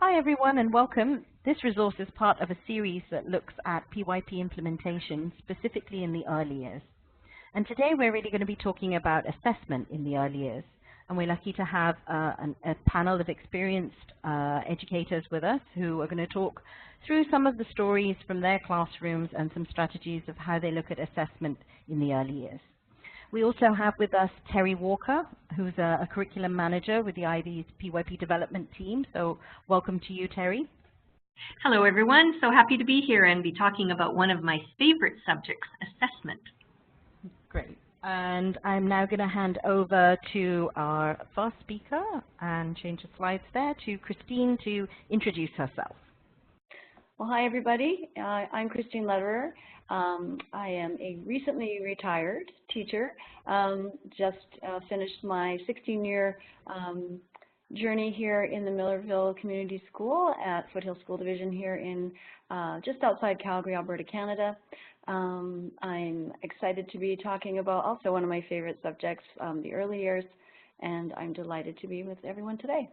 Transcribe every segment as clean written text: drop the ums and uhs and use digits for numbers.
Hi everyone and welcome. This resource is part of a series that looks at PYP implementation specifically in the early years. And today we're really going to be talking about assessment in the early years. And we're lucky to have a panel of experienced educators with us who are going to talk through some of the stories from their classrooms and some strategies of how they look at assessment in the early years. We also have with us Terry Walker, who's a curriculum manager with the IV's PYP development team. So welcome to you, Terry. Hello, everyone. So happy to be here and be talking about one of my favorite subjects, assessment. Great. And I'm now going to hand over to our first speaker and change the slides there to Christine to introduce herself. Well, hi, everybody. I'm Christine Lederer. I am a recently retired teacher. Just finished my 16-year journey here in the Millerville Community School at Foothill School Division here in just outside Calgary, Alberta, Canada. I'm excited to be talking about also one of my favorite subjects, the early years, and I'm delighted to be with everyone today.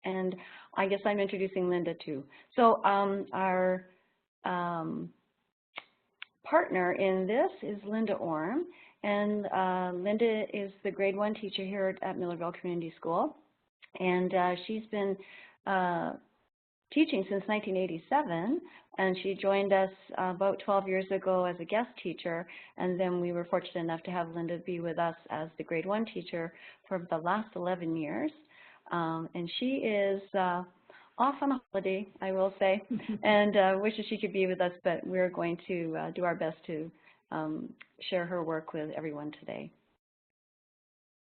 And I guess I'm introducing Linda too. So our partner in this is Linda Orm, and Linda is the grade 1 teacher here at Millerville Community School, and she's been teaching since 1987, and she joined us about 12 years ago as a guest teacher, and then we were fortunate enough to have Linda be with us as the grade 1 teacher for the last 11 years. And she is off on a holiday, I will say, and wishes she could be with us, but we're going to do our best to share her work with everyone today.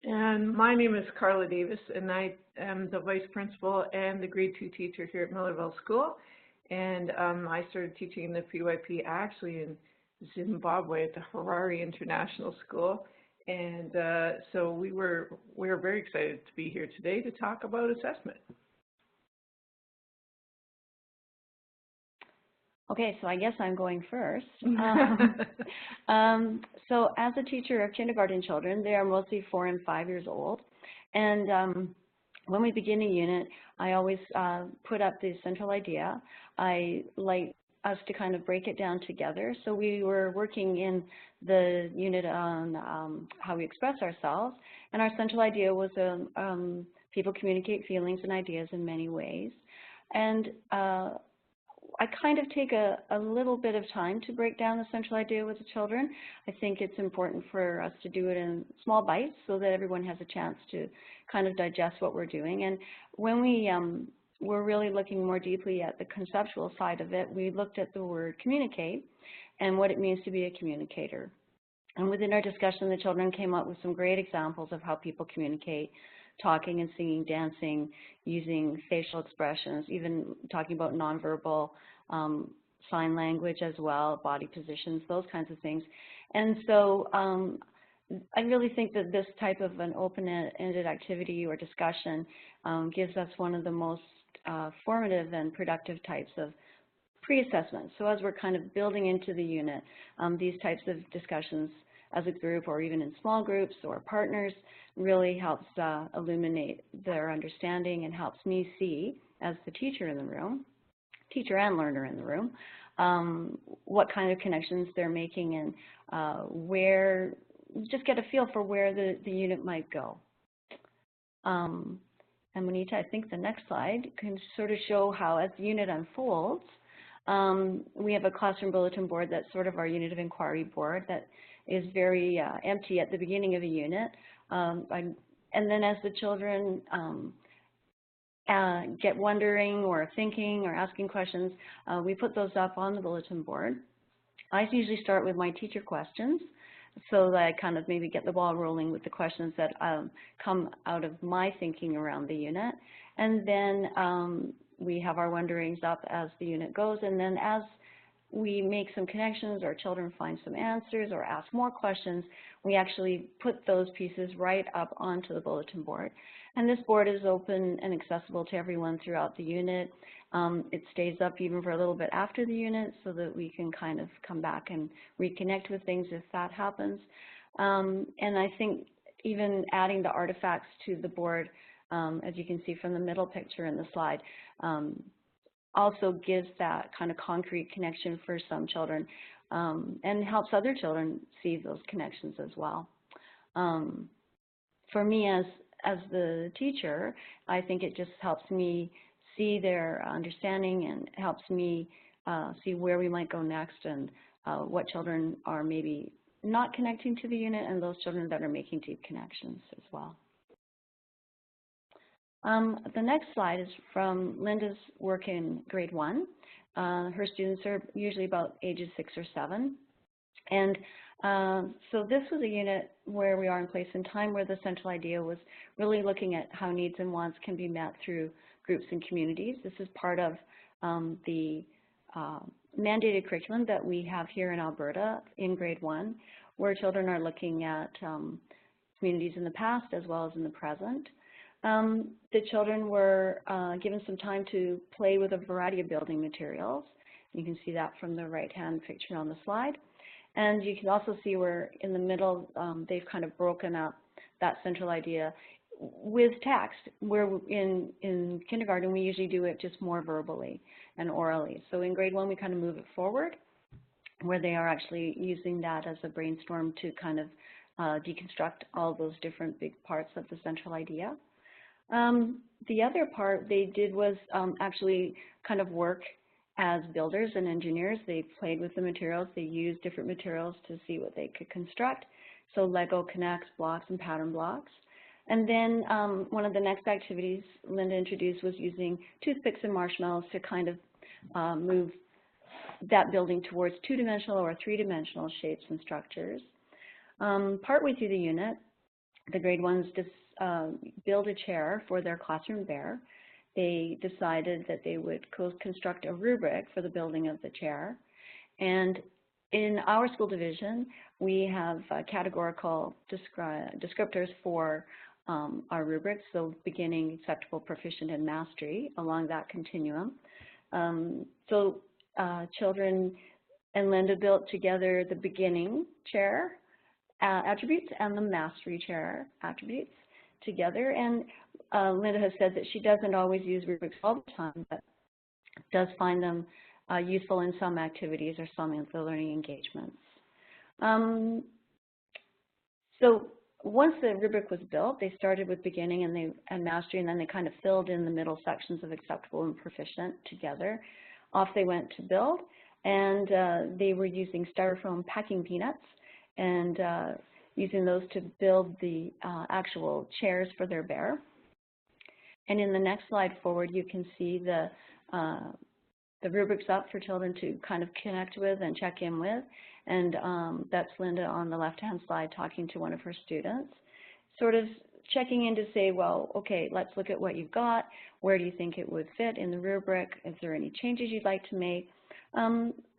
And my name is Karla Davis, and I am the vice principal and the grade 2 teacher here at Millerville School. And I started teaching the PYP actually in Zimbabwe at the Harare International School. And so we're very excited to be here today to talk about assessment. Okay, so I guess I'm going first. So as a teacher of kindergarten children, they are mostly 4 and 5 years old. And when we begin a unit, I always put up the central idea. I like us to kind of break it down together. So we were working in the unit on how we express ourselves, and our central idea was people communicate feelings and ideas in many ways. And I kind of take a little bit of time to break down the central idea with the children. I think it's important for us to do it in small bites so that everyone has a chance to kind of digest what we're doing. And when we're really looking more deeply at the conceptual side of it, we looked at the word communicate and what it means to be a communicator. And within our discussion, the children came up with some great examples of how people communicate, talking and singing, dancing, using facial expressions, even talking about nonverbal sign language as well, body positions, those kinds of things. And so I really think that this type of an open-ended activity or discussion gives us one of the most formative and productive types of pre-assessment. So as we're kind of building into the unit, these types of discussions as a group or even in small groups or partners really helps illuminate their understanding and helps me see, as the teacher in the room, teacher and learner in the room, what kind of connections they're making and where, just get a feel for where the unit might go. And Monita, I think the next slide can sort of show how, as the unit unfolds, we have a classroom bulletin board that's sort of our unit of inquiry board that is very empty at the beginning of a unit. And then as the children get wondering or thinking or asking questions, we put those up on the bulletin board. I usually start with my teacher questions, so that I kind of maybe get the ball rolling with the questions that come out of my thinking around the unit. And then we have our wonderings up as the unit goes, and then as we make some connections or children find some answers or ask more questions, we actually put those pieces right up onto the bulletin board. And this board is open and accessible to everyone throughout the unit. It stays up even for a little bit after the unit so that we can kind of come back and reconnect with things if that happens. And I think even adding the artifacts to the board, as you can see from the middle picture in the slide, also gives that kind of concrete connection for some children, and helps other children see those connections as well. For me as the teacher, I think it just helps me see their understanding and helps me see where we might go next and what children are maybe not connecting to the unit and those children that are making deep connections as well. The next slide is from Linda's work in grade 1. Her students are usually about ages 6 or 7. And so this was a unit where we are in place and time where the central idea was really looking at how needs and wants can be met through groups and communities. This is part of the mandated curriculum that we have here in Alberta in grade 1, where children are looking at communities in the past as well as in the present. The children were given some time to play with a variety of building materials. You can see that from the right-hand picture on the slide. And you can also see where in the middle they've kind of broken up that central idea with text, where in kindergarten we usually do it just more verbally and orally. So in grade 1 we kind of move it forward, where they are actually using that as a brainstorm to kind of deconstruct all those different big parts of the central idea. The other part they did was actually kind of work as builders and engineers. They played with the materials. They used different materials to see what they could construct. So Lego connects blocks and pattern blocks. And then one of the next activities Linda introduced was using toothpicks and marshmallows to kind of move that building towards 2-dimensional or 3-dimensional shapes and structures. Partway through the unit, the grade 1s just build a chair for their classroom bear. They decided that they would construct a rubric for the building of the chair. And in our school division, we have categorical descriptors for our rubrics, so beginning, acceptable, proficient, and mastery along that continuum. So children and Linda built together the beginning chair attributes and the mastery chair attributes together. And Linda has said that she doesn't always use rubrics all the time, but does find them useful in some activities or some of the learning engagements. So once the rubric was built, they started with beginning and mastery, and then they kind of filled in the middle sections of acceptable and proficient together. Off they went to build, and they were using styrofoam packing peanuts and using those to build the actual chairs for their bear. And in the next slide forward, you can see the rubrics up for children to kind of connect with and check in with. And that's Linda on the left-hand slide talking to one of her students, sort of checking in to say, well, okay, let's look at what you've got. Where do you think it would fit in the rubric? Is there any changes you'd like to make?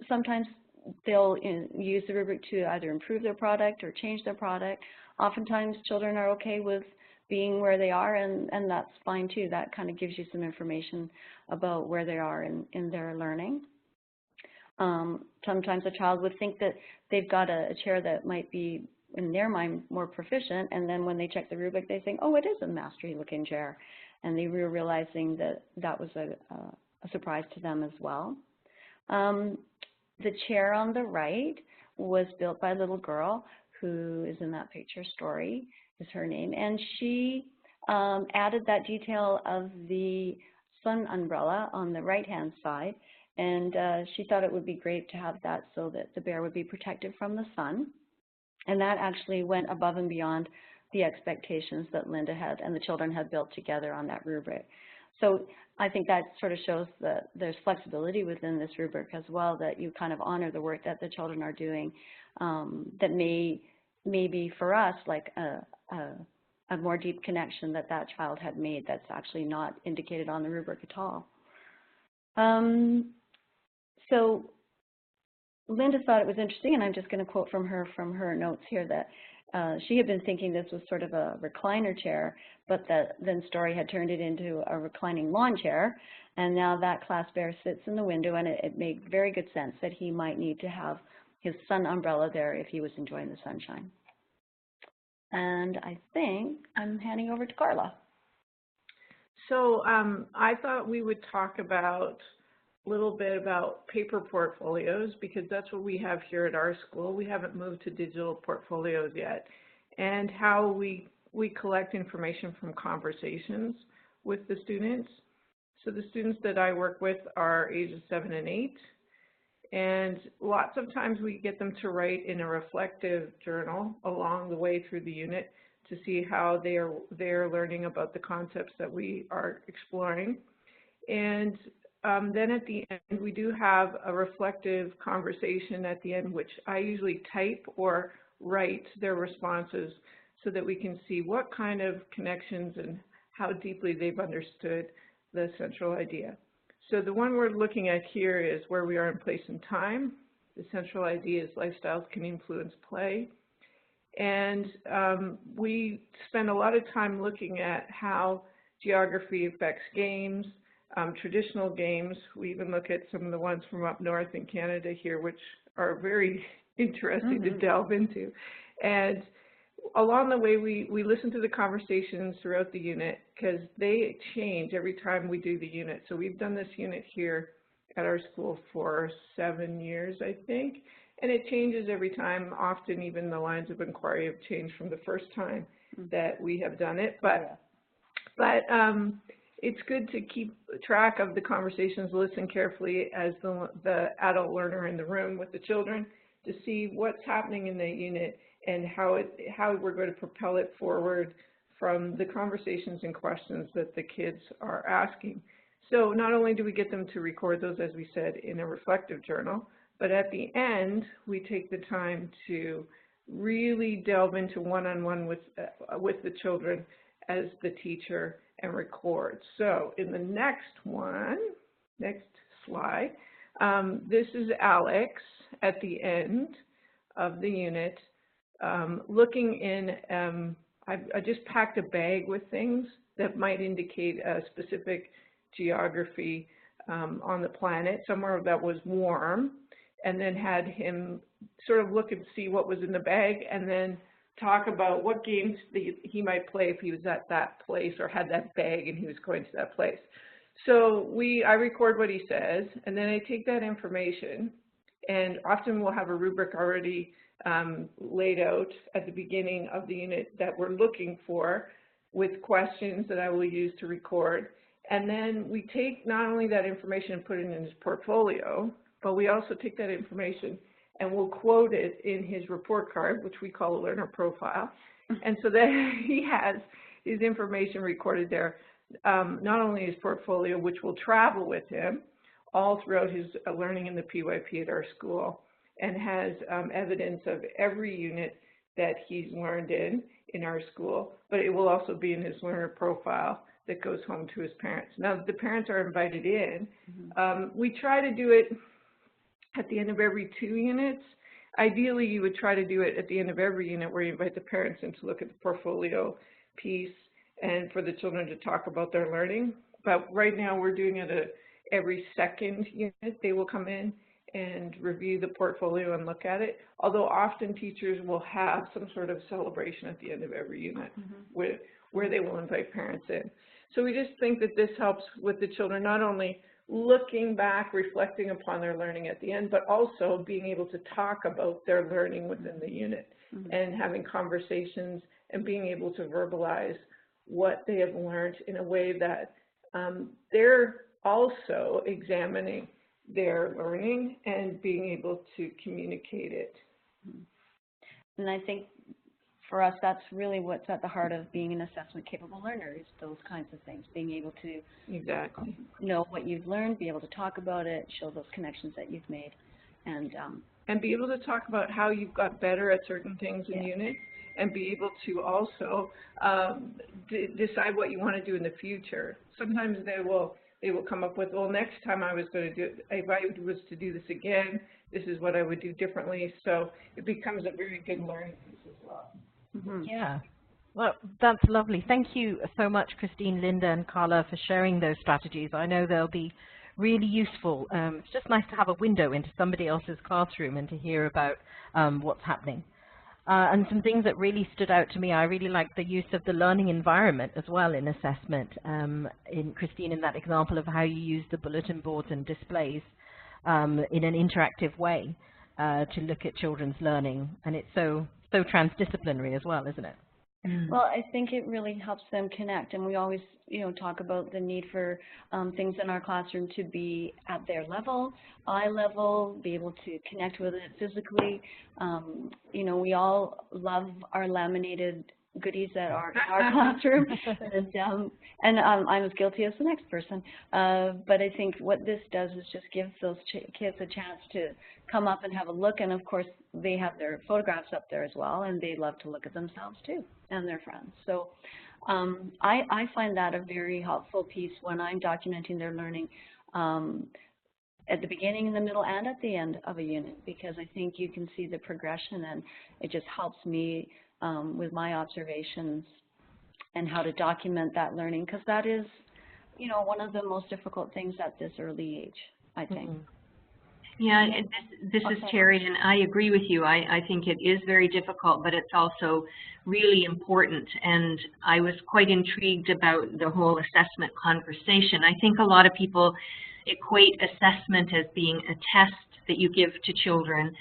Sometimes they'll use the rubric to either improve their product or change their product. Oftentimes children are okay with being where they are, and that's fine too. That kind of gives you some information about where they are in their learning. Sometimes a child would think that they've got a chair that might be, in their mind, more proficient, and then when they check the rubric, they think, oh, it is a mastery-looking chair. And they were realizing that that was a surprise to them as well. The chair on the right was built by a little girl who is in that picture. Story is her name. And she added that detail of the sun umbrella on the right-hand side. And she thought it would be great to have that so that the bear would be protected from the sun. And that actually went above and beyond the expectations that Linda had and the children had built together on that rubric. So I think that sort of shows that there's flexibility within this rubric as well, that you kind of honor the work that the children are doing that may be for us like a more deep connection that that child had made that's actually not indicated on the rubric at all. So Linda thought it was interesting, and I'm just going to quote from her notes here, that she had been thinking this was sort of a recliner chair, but that then Story had turned it into a reclining lawn chair, and now that class bear sits in the window, and it made very good sense that he might need to have his sun umbrella there if he was enjoying the sunshine. And I think I'm handing over to Karla. So I thought we would talk about a little bit about paper portfolios, because that's what we have here at our school. We haven't moved to digital portfolios yet, and how we collect information from conversations with the students. So the students that I work with are ages 7 and 8, and lots of times we get them to write in a reflective journal along the way through the unit to see how they're learning about the concepts that we are exploring. And then at the end, we do have a reflective conversation at the end, which I usually type or write their responses so that we can see what kind of connections and how deeply they've understood the central idea. So the one we're looking at here is where we are in place and time. The central idea is lifestyles can influence play. And we spend a lot of time looking at how geography affects games, traditional games. We even look at some of the ones from up north in Canada here, which are very interesting to delve into. And along the way, we listen to the conversations throughout the unit, because they change every time we do the unit. So we've done this unit here at our school for 7 years, I think. And it changes every time. Often even the lines of inquiry have changed from the first time that we have done it. But it's good to keep track of the conversations, listen carefully as the adult learner in the room with the children to see what's happening in the unit and how we're going to propel it forward from the conversations and questions that the kids are asking. So not only do we get them to record those, as we said, in a reflective journal, but at the end, we take the time to really delve into one-on-one with the children as the teacher and record. So in the next slide, this is Alex at the end of the unit, looking in, I just packed a bag with things that might indicate a specific geography on the planet, somewhere that was warm, and then had him sort of look and see what was in the bag, and then talk about what games he might play if he was at that place or had that bag and he was going to that place. So I record what he says, and then I take that information, and often we'll have a rubric already laid out at the beginning of the unit that we're looking for with questions that I will use to record. And then we take not only that information and put it in his portfolio, but we also take that information and we'll quote it in his report card, which we call a learner profile. And so that he has his information recorded there, not only his portfolio, which will travel with him all throughout his learning in the PYP at our school, and has evidence of every unit that he's learned in our school, but it will also be in his learner profile that goes home to his parents. Now, the parents are invited in. We try to do it at the end of every 2 units. Ideally, you would try to do it at the end of every unit where you invite the parents in to look at the portfolio piece and for the children to talk about their learning. But right now, we're doing it at every 2nd unit. They will come in and review the portfolio and look at it, although often teachers will have some sort of celebration at the end of every unit where they will invite parents in. So we just think that this helps with the children not only looking back, reflecting upon their learning at the end, but also being able to talk about their learning within the unit and having conversations and being able to verbalize what they have learned in a way that they're also examining their learning and being able to communicate it. And I think for us, that's really what's at the heart of being an assessment capable learner, is those kinds of things, being able to know what you've learned, be able to talk about it, show those connections that you've made, and be able to talk about how you've got better at certain things in unit, and be able to also decide what you want to do in the future. Sometimes they will come up with, well, next time I was going to do it, if I was to do this again, this is what I would do differently. So it becomes a very good learning piece as well. Yeah, well, that's lovely. Thank you so much, Christine, Linda, and Karla, for sharing those strategies. I know they'll be really useful. It's just nice to have a window into somebody else's classroom and to hear about what's happening. And some things that really stood out to me, I really liked the use of the learning environment as well in assessment. Christine, in that example of how you use the bulletin boards and displays in an interactive way to look at children's learning. And it's so transdisciplinary as well, isn't it? Well, I think it really helps them connect, and we always, talk about the need for things in our classroom to be at their level, eye level, be able to connect with it physically. We all love our laminated goodies that are in our classroom, and I'm as guilty as the next person. But I think what this does is just give those kids a chance to come up and have a look, and of course they have their photographs up there as well, and they love to look at themselves too, and their friends. So I find that a very helpful piece when I'm documenting their learning at the beginning, in the middle, and at the end of a unit, because I think you can see the progression, and it just helps me with my observations and how to document that learning, because that is, one of the most difficult things at this early age, I think. Yeah, this is Terry, and I agree with you. I think it is very difficult, but it's also really important, and I was quite intrigued about the whole assessment conversation. I think a lot of people equate assessment as being a test that you give to children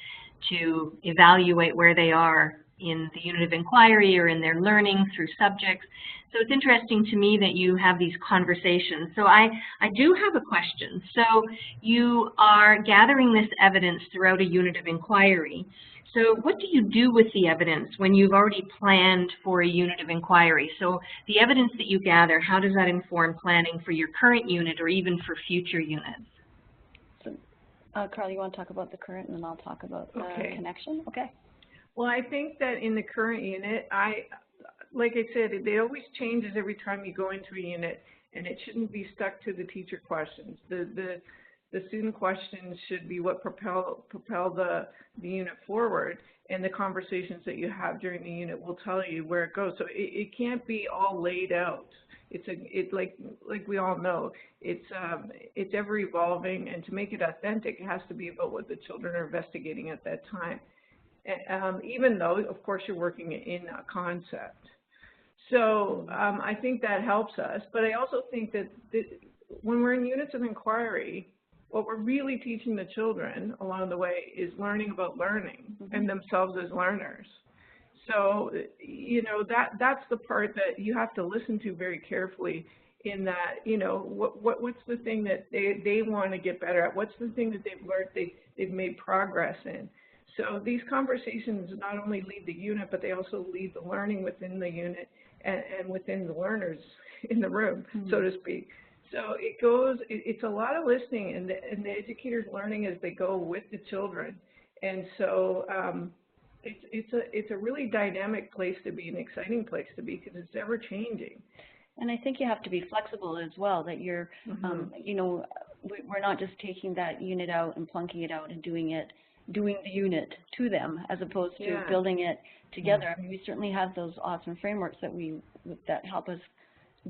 to evaluate where they are in the unit of inquiry or in their learning through subjects. So it's interesting to me that you have these conversations. So I do have a question. So you are gathering this evidence throughout a unit of inquiry. So what do you do with the evidence when you've already planned for a unit of inquiry? So the evidence that you gather, how does that inform planning for your current unit or even for future units? Karla, you want to talk about the current, and then I'll talk about the connection? Okay. Well, I think that in the current unit, like I said, it always changes every time you go into a unit, and it shouldn't be stuck to the teacher questions. The student questions should be what propel the unit forward, and the conversations that you have during the unit will tell you where it goes. So it can't be all laid out. It's like we all know, it's ever evolving, and to make it authentic, it has to be about what the children are investigating at that time. Even though, of course, you're working in a concept. So I think that helps us. But I also think that when we're in units of inquiry, what we're really teaching the children along the way is learning about learning and themselves as learners. So, that's the part that you have to listen to very carefully, in that, what's the thing that they want to get better at? What's the thing that they've learned they've made progress in? So these conversations not only lead the unit, but they also lead the learning within the unit and within the learners in the room, so to speak. So it's a lot of listening, and the educators learning as they go with the children. And so it's a really dynamic place to be, an exciting place to be, because it's ever changing. And I think you have to be flexible as well, that you're, we're not just taking that unit out and plunking it out and doing the unit to them, as opposed to building it together. I mean, we certainly have those awesome frameworks that help us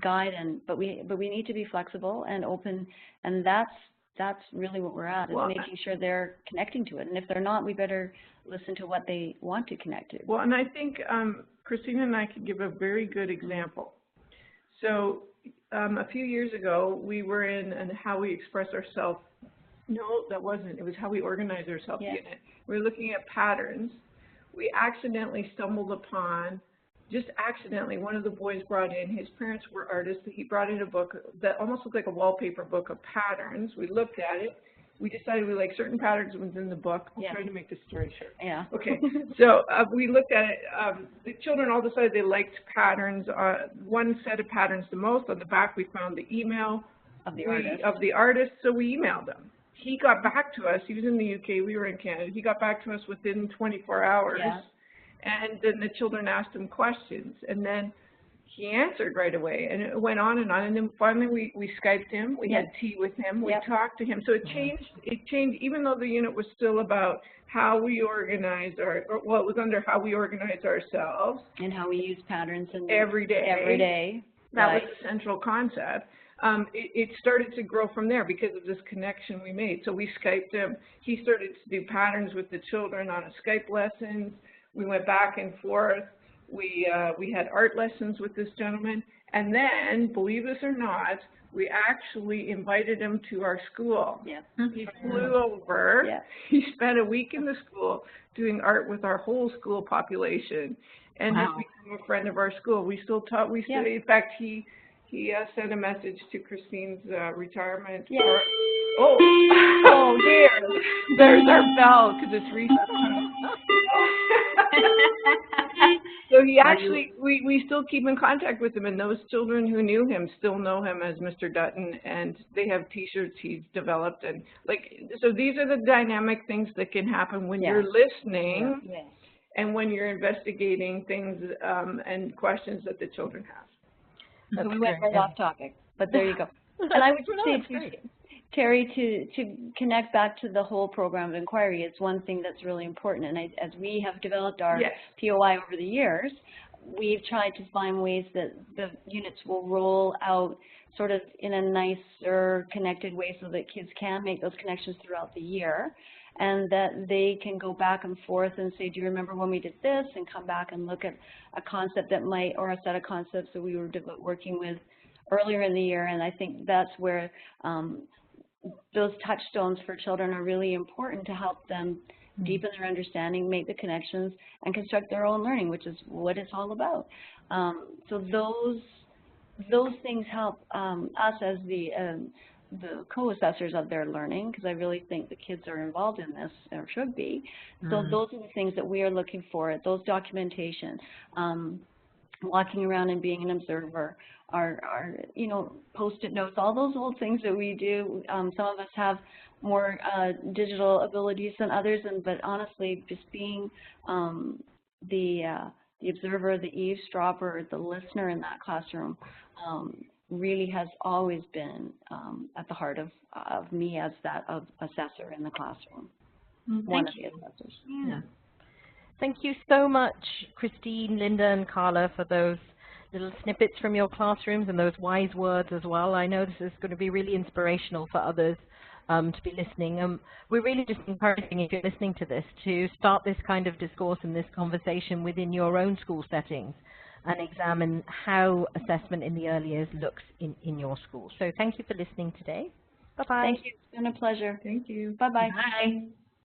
guide, but we need to be flexible and open, and that's really what we're at, is making sure they're connecting to it. And if they're not, we better listen to what they want to connect to. Well, and I think Christina and I could give a very good example. So a few years ago, we were in how we express ourselves. No, that wasn't. It was how we organize ourselves unit. We were looking at patterns. We accidentally stumbled upon, just accidentally, one of the boys brought in, his parents were artists, he brought in a book that almost looked like a wallpaper book of patterns. We looked at it. We decided we liked certain patterns within the book. I'm trying to make this story short. Yeah. Okay. So we looked at it. The children all decided they liked patterns, one set of patterns the most. On the back, we found the email of the artist, so we emailed them. He got back to us. He was in the UK. We were in Canada. He got back to us within 24 hours. Yeah. And then the children asked him questions. And then he answered right away. And it went on. And then finally we Skyped him. We had tea with him. We talked to him. So it changed. It changed, even though the unit was still about how we organized it was under how we organize ourselves. And how we use patterns every day. Every day. That was the central concept. It started to grow from there because of this connection we made. So we Skyped him. He started to do patterns with the children on a Skype lessons. We went back and forth. We had art lessons with this gentleman, and then, believe this or not, we actually invited him to our school. Yeah. He flew over. Yeah. He spent a week in the school doing art with our whole school population, and Wow. has become a friend of our school. We still talk. We still, in fact, he sent a message to Christine's retirement. Yeah. Oh dear, there's our bell because it's recess time. So he actually, we still keep in contact with him, and those children who knew him still know him as Mr. Dutton, and they have T-shirts he's developed, and so these are the dynamic things that can happen when you're listening and when you're investigating things and questions that the children have. So we went right off topic, but there you go. And I would just say, Terry, to connect back to the whole program of inquiry, it's one thing that's really important. And as we have developed our POI over the years, we've tried to find ways that the units will roll out sort of in a nicer, connected way so that kids can make those connections throughout the year, and that they can go back and forth and say, do you remember when we did this, and come back and look at a concept that might, or a set of concepts that we were working with earlier in the year. And I think that's where those touchstones for children are really important to help them deepen their understanding, make the connections, and construct their own learning, which is what it's all about. So those things help us as the co-assessors of their learning, because I really think the kids are involved in this, or should be. So those are the things that we are looking for, those documentation, walking around and being an observer, our you know, Post-it notes, all those old things that we do. Some of us have more digital abilities than others, but honestly, just being the observer, the eavesdropper, the listener in that classroom really has always been at the heart of me as that assessor in the classroom. One of the assessors. Yeah. Thank you so much, Christine, Linda, and Karla, for those little snippets from your classrooms and those wise words as well. I know this is going to be really inspirational for others to be listening. We're really just encouraging, if you're listening to this, to start this kind of discourse and this conversation within your own school settings and examine how assessment in the early years looks in your school. So thank you for listening today. Bye-bye. Thank you. It's been a pleasure. Thank you. Bye-bye. Bye.